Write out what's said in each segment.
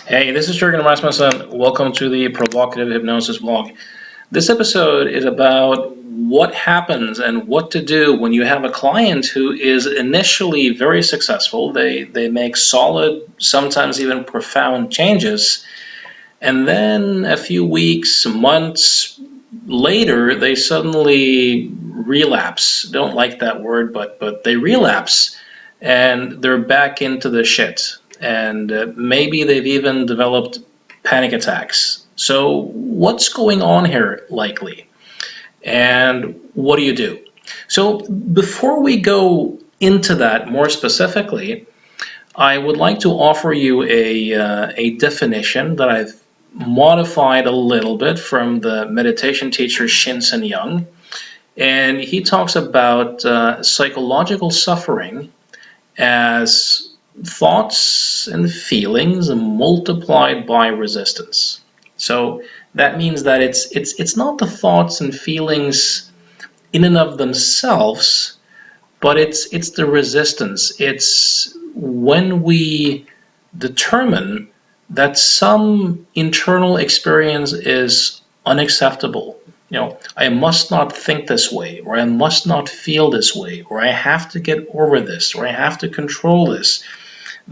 Hey, this is Jürgen Rasmussen. Welcome to the Provocative Hypnosis blog. This episode is about what happens and what to do when you have a client who is initially very successful. They make solid, sometimes even profound changes, and then a few weeks, months later, they suddenly relapse. Don't like that word, but they relapse and they're back into the shit. And maybe they've even developed panic attacks. So, what's going on here, likely? And what do you do? So, before we go into that more specifically, I would like to offer you a definition that I've modified a little bit from the meditation teacher Shinsen Young. And he talks about psychological suffering as thoughts and feelings multiplied by resistance. So that means that it's not the thoughts and feelings in and of themselves, but it's the resistance. It's when we determine that some internal experience is unacceptable. I must not think this way, or I must not feel this way, or I have to get over this, or I have to control this.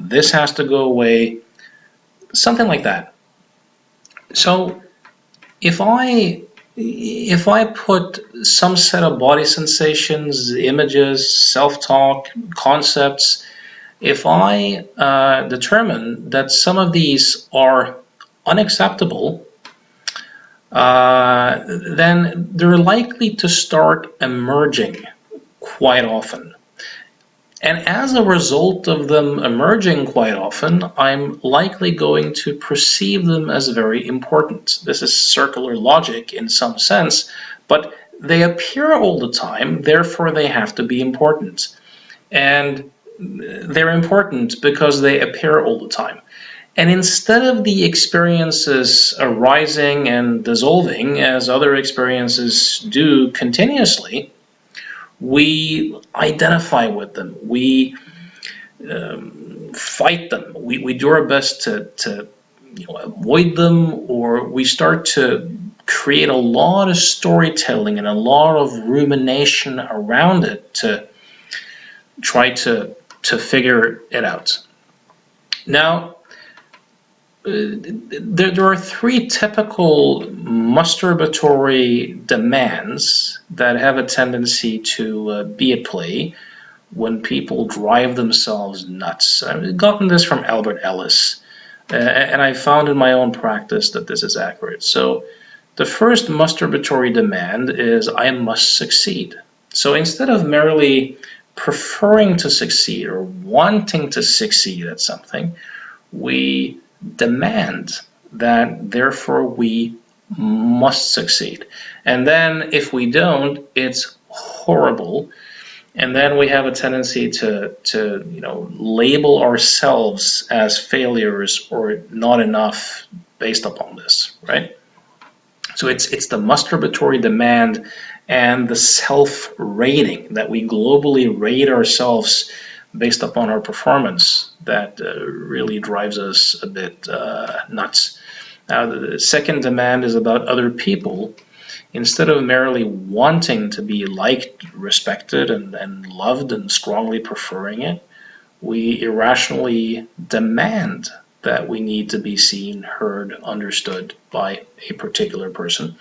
This has to go away, something like that. So if I if I put some set of body sensations, images, self-talk, concepts, if I determine that some of these are unacceptable, then they're likely to start emerging quite often. And as a result of them emerging quite often, I'm likely going to perceive them as very important. This is circular logic in some sense, but they appear all the time, therefore they have to be important. And they're important because they appear all the time. And instead of the experiences arising and dissolving as other experiences do continuously, we identify with them, we fight them, we do our best to avoid them, or we start to create a lot of storytelling and a lot of rumination around it to try to figure it out. Now, there are three typical masturbatory demands that have a tendency to be at play when people drive themselves nuts. I've gotten this from Albert Ellis, and I found in my own practice that this is accurate. So the first masturbatory demand is I must succeed. So instead of merely preferring to succeed or wanting to succeed at something, we demand that therefore we must succeed. And then if we don't, it's horrible. And then we have a tendency to label ourselves as failures or not enough based upon this, right? So it's the masturbatory demand and the self-rating that we globally rate ourselves based upon our performance that really drives us a bit nuts. Now, the second demand is about other people. Instead of merely wanting to be liked, respected, and loved and strongly preferring it, we irrationally demand that we need to be seen, heard, understood by a particular person.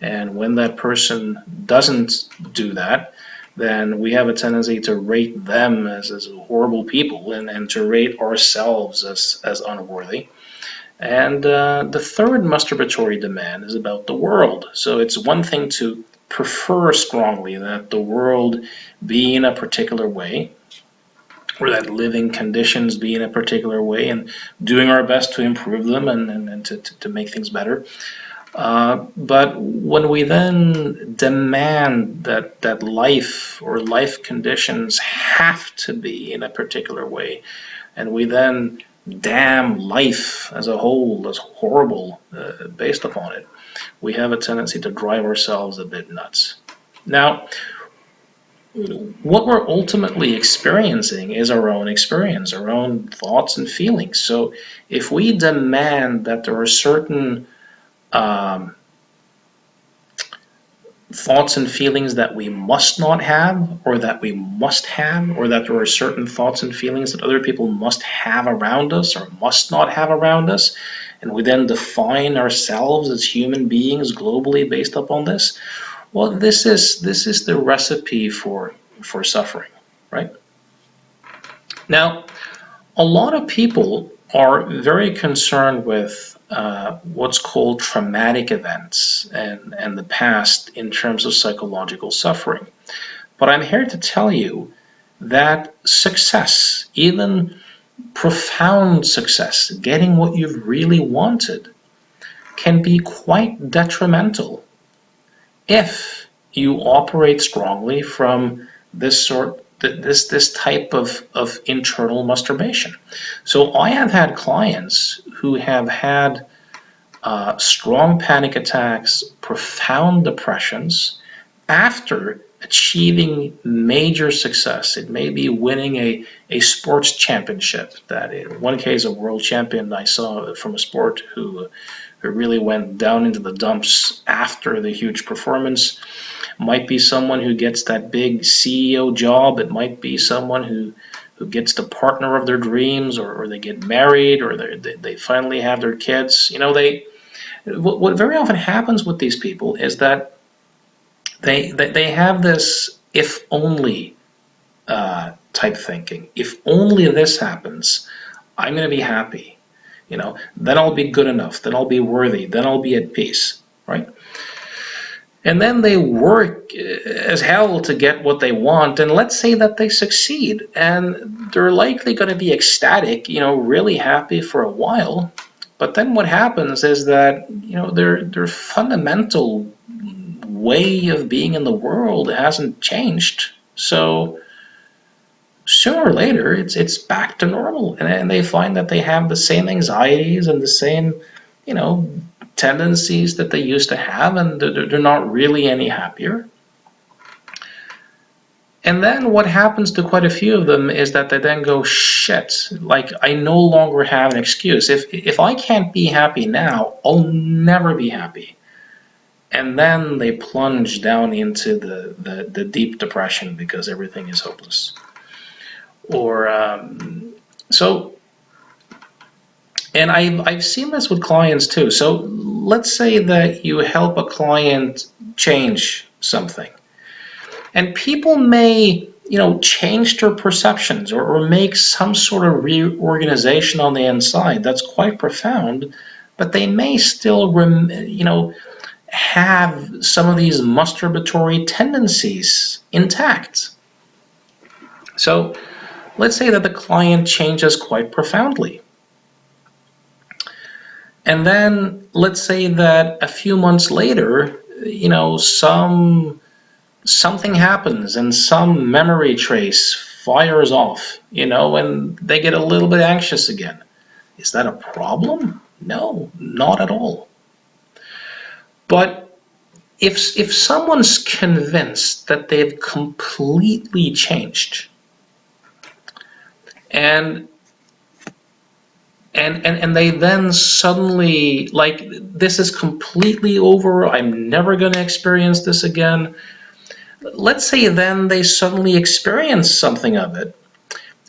And when that person doesn't do that, then we have a tendency to rate them as horrible people and to rate ourselves as unworthy. And the third masturbatory demand is about the world. So it's one thing to prefer strongly that the world be in a particular way, or that living conditions be in a particular way, and doing our best to improve them and to make things better. But when we then demand that life or life conditions have to be in a particular way, and we then damn life as a whole as horrible based upon it, we have a tendency to drive ourselves a bit nuts. Now, what we're ultimately experiencing is our own experience, our own thoughts and feelings. So if we demand that there are certain um, thoughts and feelings that we must not have, or that we must have, or that there are certain thoughts and feelings that other people must have around us or must not have around us, and we then define ourselves as human beings globally based upon this, well, this is the recipe for suffering, right? Now, a lot of people are very concerned with what's called traumatic events and the past in terms of psychological suffering. But I'm here to tell you that success, even profound success, getting what you've really wanted, can be quite detrimental if you operate strongly from this type of internal masturbation. So I have had clients who have had strong panic attacks, profound depressions after achieving major success. It may be winning a sports championship, that in one case a world champion I saw from a sport who really went down into the dumps after the huge performance. Might be someone who gets that big CEO job. It might be someone who gets the partner of their dreams, or they get married, or they finally have their kids. What very often happens with these people is that they have this if only type thinking. If only this happens, I'm going to be happy. Then I'll be good enough. Then I'll be worthy. Then I'll be at peace, right? And then they work as hell to get what they want, and let's say that they succeed, and they're likely going to be ecstatic, really happy for a while. But then what happens is that their fundamental way of being in the world hasn't changed. So sooner or later, it's back to normal, and they find that they have the same anxieties and the same, you know, tendencies that they used to have, and they're not really any happier. And then what happens to quite a few of them is that they then go, shit, like I no longer have an excuse. If I can't be happy now, I'll never be happy. And then they plunge down into the deep depression because everything is hopeless. Or so, and I've seen this with clients too. So let's say that you help a client change something, and people may change their perceptions, or make some sort of reorganization on the inside that's quite profound, but they may still have some of these masturbatory tendencies intact. So let's say that the client changes quite profoundly. And then let's say that a few months later, something happens and some memory trace fires off, and they get a little bit anxious again. Is that a problem? No, not at all. But if someone's convinced that they've completely changed, and they then suddenly, like, this is completely over, I'm never going to experience this again. Let's say then they suddenly experience something of it.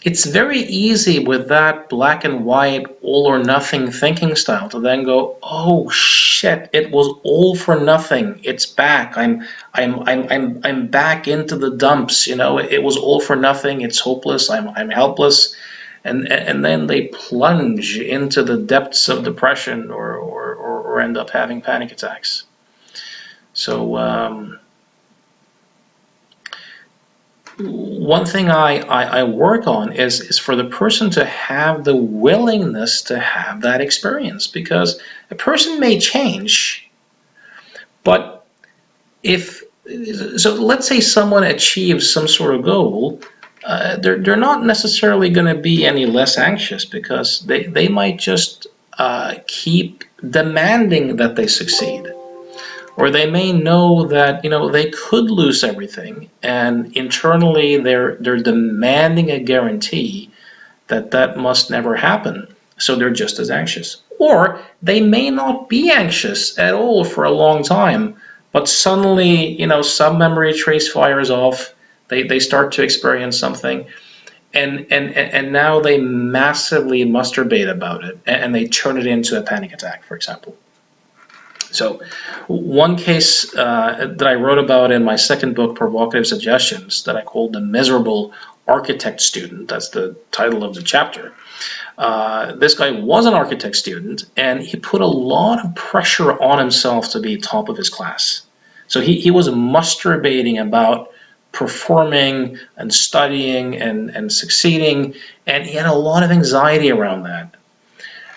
It's very easy with that black and white, all or nothing thinking style to then go, oh shit, it was all for nothing. It's back. I'm back into the dumps. It was all for nothing. It's hopeless. I'm helpless. And then they plunge into the depths of depression, or end up having panic attacks. So one thing I work on is for the person to have the willingness to have that experience, because a person may change, but let's say someone achieves some sort of goal, they're not necessarily going to be any less anxious, because they might just keep demanding that they succeed. Or they may know that, they could lose everything, and internally they're demanding a guarantee that that must never happen. So they're just as anxious. Or they may not be anxious at all for a long time, but suddenly, some memory trace fires off. They start to experience something, and now they massively masturbate about it, and they turn it into a panic attack, for example. So one case that I wrote about in my second book, Provocative Suggestions, that I called The Miserable Architect Student, that's the title of the chapter. This guy was an architect student, and he put a lot of pressure on himself to be top of his class. So he was masturbating about performing and studying and succeeding, and he had a lot of anxiety around that.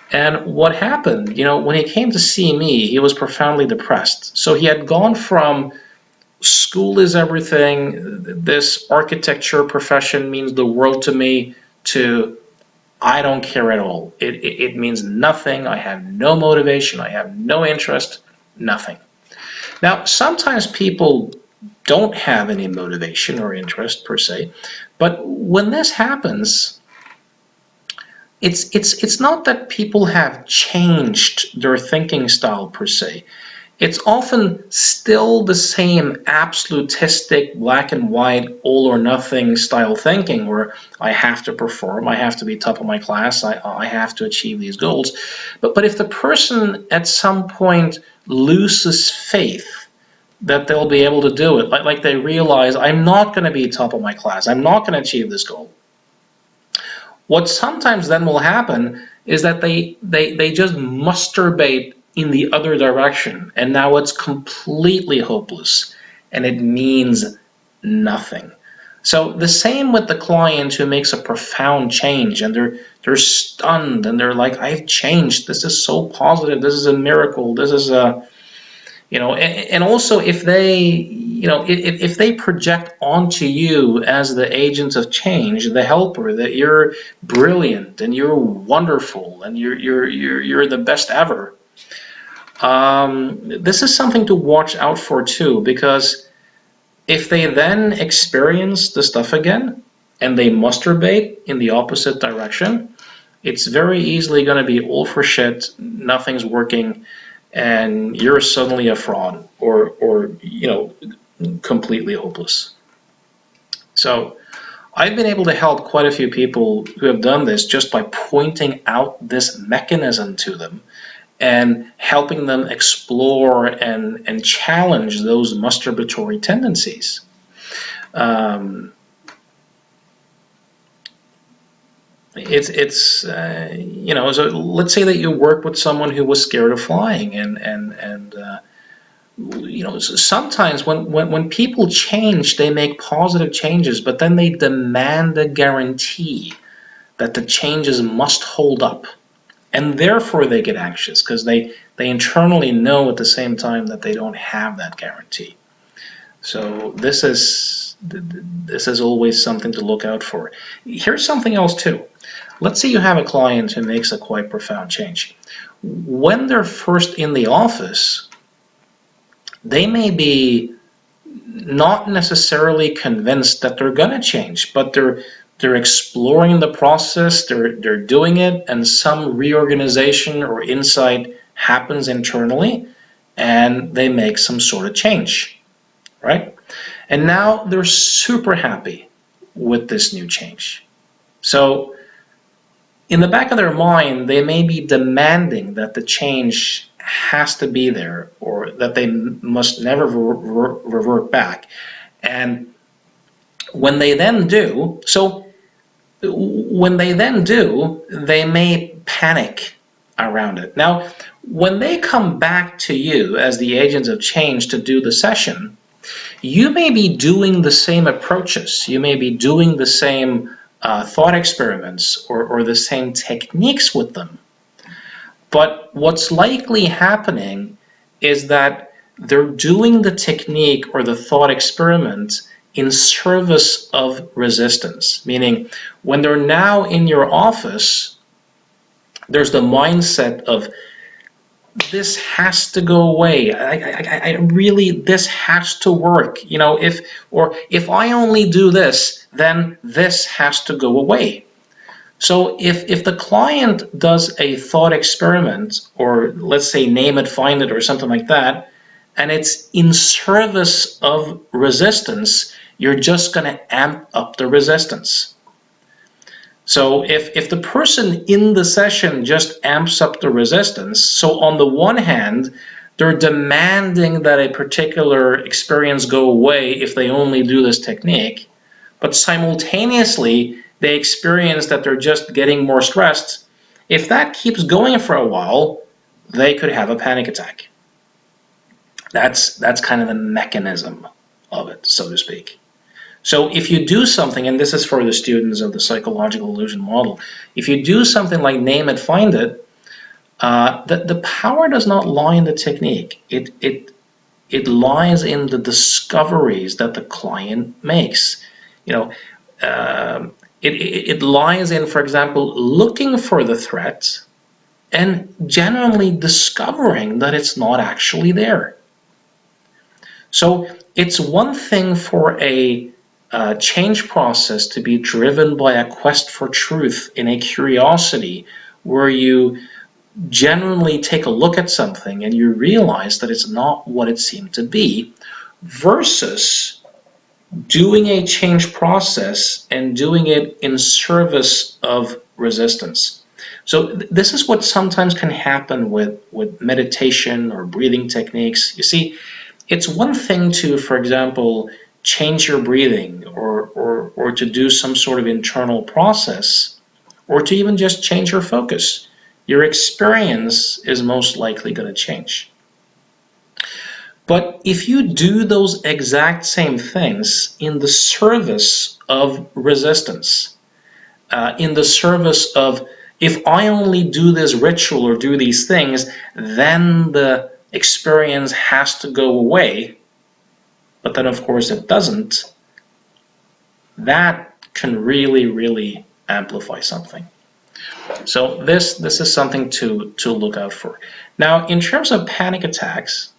And what happened, when he came to see me, he was profoundly depressed. So he had gone from school is everything, this architecture profession means the world to me, to I don't care at all. It means nothing. I have no motivation. I have no interest, nothing. Now, sometimes people don't have any motivation or interest per se, but when this happens, it's not that people have changed their thinking style per se. It's often still the same absolutistic, black and white, all or nothing style thinking where I have to perform, I have to be top of my class, I have to achieve these goals. But if the person at some point loses faith that they'll be able to do it, like they realize I'm not going to be top of my class, I'm not going to achieve this goal, what sometimes then will happen is that they just masturbate in the other direction, and now it's completely hopeless, and it means nothing. So the same with the client who makes a profound change, and they're stunned, and they're like, I've changed, this is so positive, this is a miracle, this is a, and also if they project onto you as the agent of change, the helper, that you're brilliant and you're wonderful and you're the best ever. This is something to watch out for too, because if they then experience the stuff again and they masturbate in the opposite direction, it's very easily going to be all for shit, nothing's working, and you're suddenly a fraud or completely hopeless. So I've been able to help quite a few people who have done this just by pointing out this mechanism to them and helping them explore and challenge those masturbatory tendencies. So let's say that you work with someone who was scared of flying, and sometimes when people change, they make positive changes, but then they demand a guarantee that the changes must hold up, and therefore they get anxious because they internally know at the same time that they don't have that guarantee. So this is always something to look out for. Here's something else too. Let's say you have a client who makes a quite profound change. When they're first in the office, they may be not necessarily convinced that they're going to change, but they're exploring the process, they're doing it, and some reorganization or insight happens internally, and they make some sort of change, right? And now they're super happy with this new change. So in the back of their mind, they may be demanding that the change has to be there, or that they must never revert back. And when they then do, they may panic around it. Now, when they come back to you as the agents of change to do the session, you may be doing the same approaches. You may be doing the same thought experiments or the same techniques with them. But what's likely happening is that they're doing the technique or the thought experiment in service of resistance, meaning when they're now in your office, there's the mindset of this has to go away. I really, this has to work. You know, if I only do this, then this has to go away. So if the client does a thought experiment, or let's say name it, find it, or something like that, and it's in service of resistance, you're just going to amp up the resistance. So if the person in the session just amps up the resistance, so on the one hand, they're demanding that a particular experience go away if they only do this technique, but simultaneously they experience that they're just getting more stressed. If that keeps going for a while, they could have a panic attack. That's kind of the mechanism of it, so to speak. So if you do something, and this is for the students of the psychological illusion model, if you do something like name it, find it, the power does not lie in the technique. It lies in the discoveries that the client makes. You know, it lies in, for example, looking for the threat and genuinely discovering that it's not actually there. So it's one thing for a change process to be driven by a quest for truth in a curiosity where you genuinely take a look at something and you realize that it's not what it seemed to be, versus doing a change process and doing it in service of resistance. So this is what sometimes can happen with meditation or breathing techniques. You see, it's one thing to, for example, change your breathing, or to do some sort of internal process, or to even just change your focus. Your experience is most likely going to change. But if you do those exact same things in the service of resistance, in the service of, if I only do this ritual or do these things, then the experience has to go away, but then of course it doesn't, that can really amplify something. So this is something to look out for. Now, in terms of panic attacks,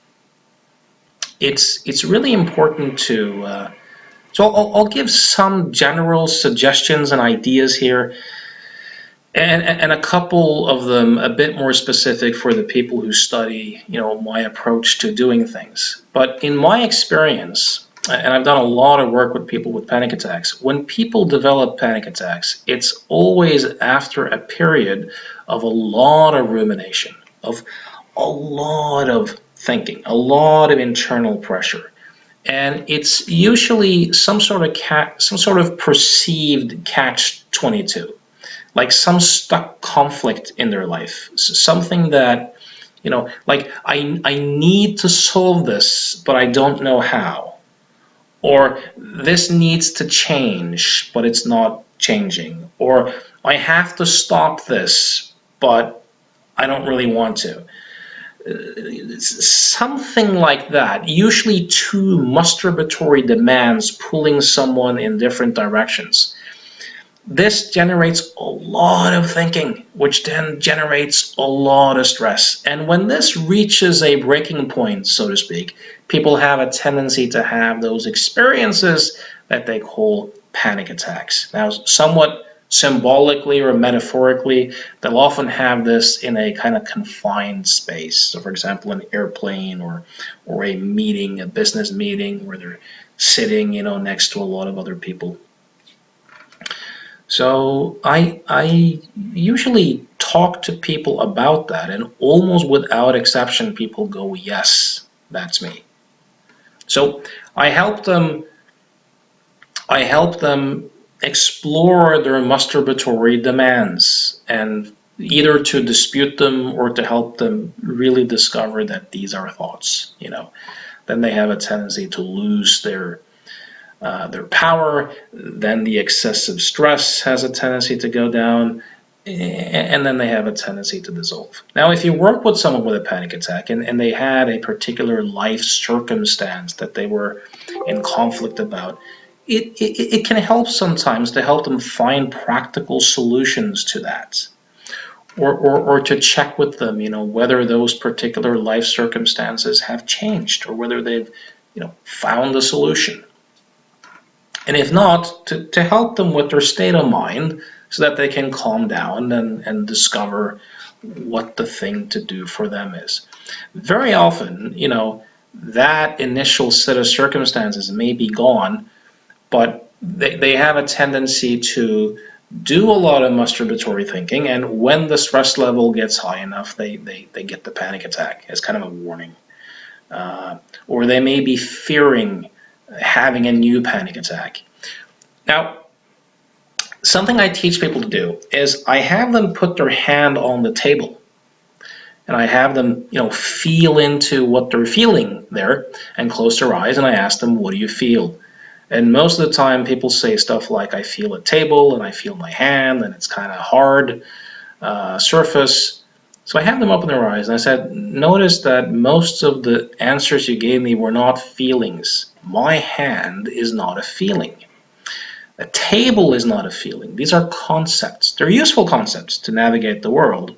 it's really important to so I'll give some general suggestions and ideas here, and a couple of them a bit more specific for the people who study, you know, my approach to doing things. But in my experience, and I've done a lot of work with people with panic attacks, when people develop panic attacks, it's always after a period of a lot of rumination, of a lot of thinking, a lot of internal pressure. And it's usually some sort of perceived catch-22, like some stuck conflict in their life, something that, you know, like I need to solve this, but I don't know how, or this needs to change, but it's not changing, or I have to stop this, but I don't really want to. Something like that, usually two masturbatory demands pulling someone in different directions. This generates a lot of thinking, which then generates a lot of stress. And when this reaches a breaking point, so to speak, people have a tendency to have those experiences that they call panic attacks. Now, somewhat symbolically or metaphorically, they'll often have this in a kind of confined space. So, for example, an airplane, or a meeting, a business meeting, where they're sitting, you know, next to a lot of other people. So I usually talk to people about that, and almost without exception, people go, yes, that's me. So I help them explore their masturbatory demands, and either to dispute them or to help them really discover that these are thoughts. You know, then they have a tendency to lose their power, then the excessive stress has a tendency to go down, and then they have a tendency to dissolve. Now, if you work with someone with a panic attack, and they had a particular life circumstance that they were in conflict about, it can help sometimes to help them find practical solutions to that. or to check with them, whether those particular life circumstances have changed or whether they've, found a solution. And if not, to help them with their state of mind so that they can calm down and discover what the thing to do for them is. Very often, that initial set of circumstances may be gone, but they have a tendency to do a lot of masturbatory thinking, and when the stress level gets high enough, they get the panic attack as kind of a warning. Or they may be fearing having a new panic attack. Now, something I teach people to do is I have them put their hand on the table, and I have them, feel into what they're feeling there and close their eyes, and I ask them, what do you feel? And most of the time, people say stuff like, I feel a table, and I feel my hand, and it's kind of hard surface. So I have them open their eyes, and I said, notice that most of the answers you gave me were not feelings. My hand is not a feeling. A table is not a feeling. These are concepts. They're useful concepts to navigate the world,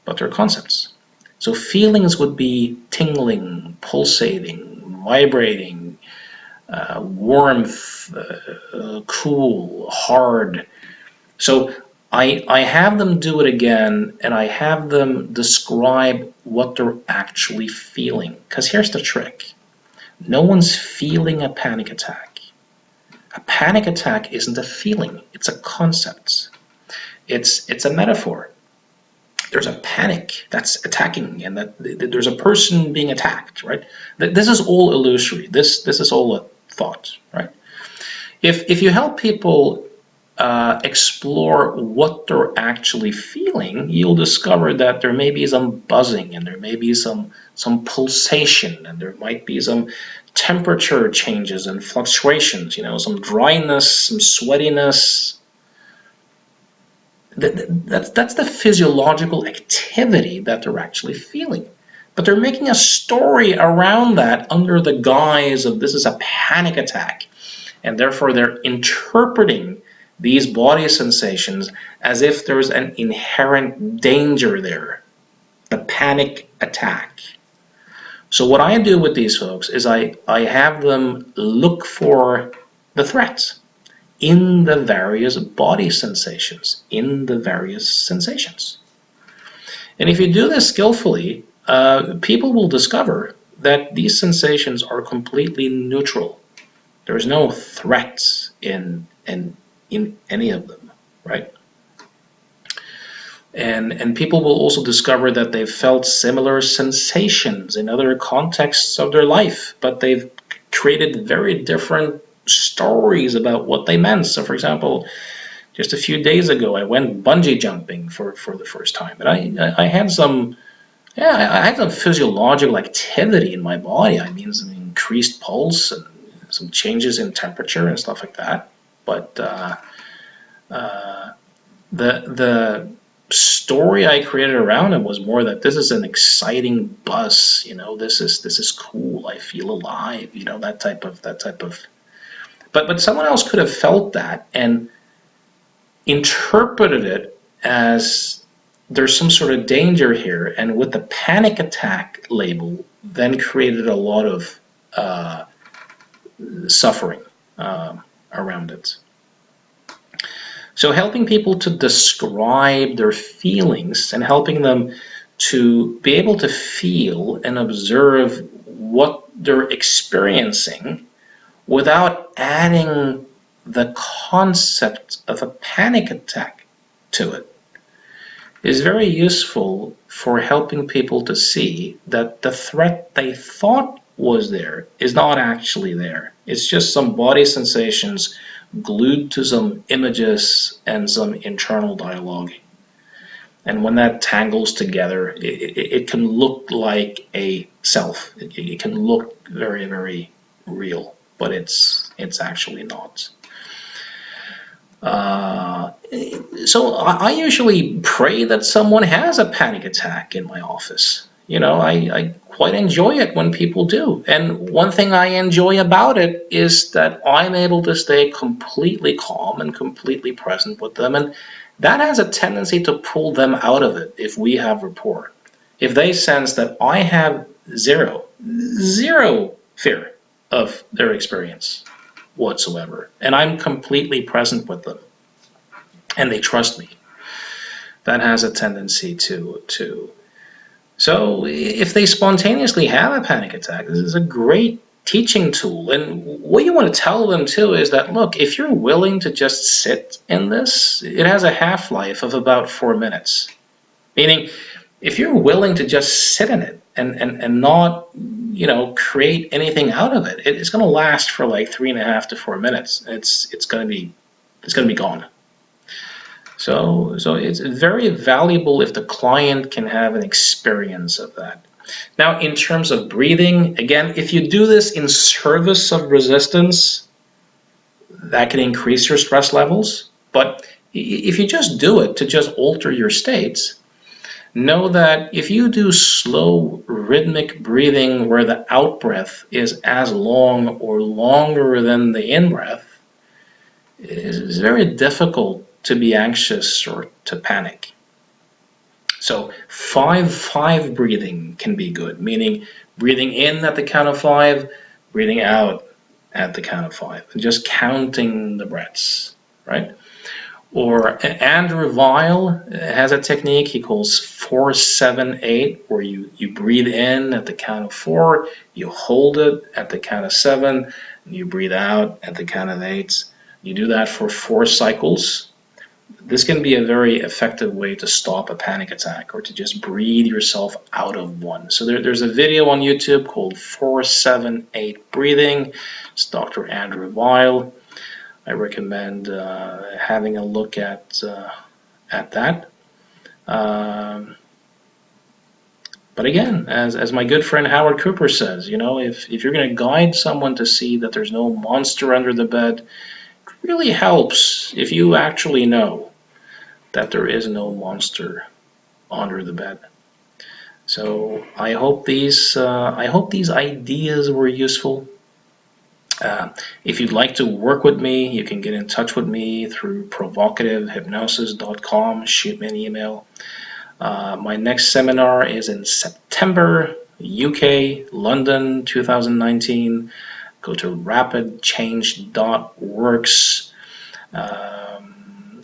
but they're concepts. So feelings would be tingling, pulsating, vibrating, warmth, cool, hard. So I have them do it again, and I have them describe what they're actually feeling. Because here's the trick. No one's feeling a panic attack. A panic attack isn't a feeling. It's a concept. It's a metaphor. There's a panic that's attacking, and that there's a person being attacked, right? This is all illusory. This is all a thought, right? If you help people explore what they're actually feeling, you'll discover that there may be some buzzing, and there may be some pulsation, and there might be some temperature changes and fluctuations, some dryness, some sweatiness. That's the physiological activity that they're actually feeling. But they're making a story around that under the guise of this is a panic attack. And therefore they're interpreting these body sensations as if there's an inherent danger there, the panic attack. So what I do with these folks is I have them look for the threat in the various body sensations, And if you do this skillfully, people will discover that these sensations are completely neutral. There's no threat in any of them, right? And people will also discover that they've felt similar sensations in other contexts of their life, but they've created very different stories about what they meant. So, for example, just a few days ago, I went bungee jumping for the first time, and I had some physiological activity in my body. I mean, some increased pulse and some changes in temperature and stuff like that. But the story I created around it was more that this is an exciting buzz. This is cool. I feel alive. That type of. But someone else could have felt that and interpreted it as there's some sort of danger here, and with the panic attack label, then created a lot of suffering around it. So helping people to describe their feelings and helping them to be able to feel and observe what they're experiencing without adding the concept of a panic attack to it is very useful for helping people to see that the threat they thought was there is not actually there. It's just some body sensations glued to some images and some internal dialogue. And when that tangles together, it can look like a self. It can look very, very real, but it's actually not. So I usually pray that someone has a panic attack in my office. I quite enjoy it when people do. And one thing I enjoy about it is that I'm able to stay completely calm and completely present with them that has a tendency to pull them out of it if we have rapport. If they sense that I have zero fear of their experience whatsoever, and I'm completely present with them, and they trust me, that has a tendency to. So if they spontaneously have a panic attack, this is a great teaching tool. And what you want to tell them too is that, look, if you're willing to just sit in this, it has a half-life of about 4 minutes. Meaning, if you're willing to just sit in it and not, create anything out of it, it's going to last for like 3.5 to 4 minutes. It's going to be gone. So it's very valuable if the client can have an experience of that. Now, in terms of breathing, again, if you do this in service of resistance, that can increase your stress levels. But if you just do it to just alter your states, know that if you do slow rhythmic breathing where the out breath is as long or longer than the in breath, it's very difficult to be anxious or to panic. So 5-5 breathing can be good, meaning breathing in at the count of 5, breathing out at the count of 5, and just counting the breaths, right? Or Andrew Weil has a technique he calls 4-7-8, where you breathe in at the count of 4, you hold it at the count of 7, and you breathe out at the count of 8. You do that for 4 cycles. This can be a very effective way to stop a panic attack or to just breathe yourself out of one. So there's a video on YouTube called 4-7-8 breathing. It's Dr. Andrew Weil. I recommend having a look at that. But again, as my good friend Howard Cooper says, if you're going to guide someone to see that there's no monster under the bed, it really helps if you actually know that there is no monster under the bed. So I hope these ideas were useful. If you'd like to work with me, you can get in touch with me through provocativehypnosis.com. Shoot me an email. My next seminar is in September, UK, London, 2019. Go to rapidchange.works.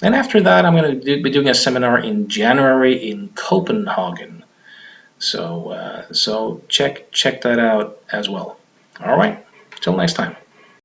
And after that, I'm going to be doing a seminar in January in Copenhagen. So check that out as well. All right, till next time.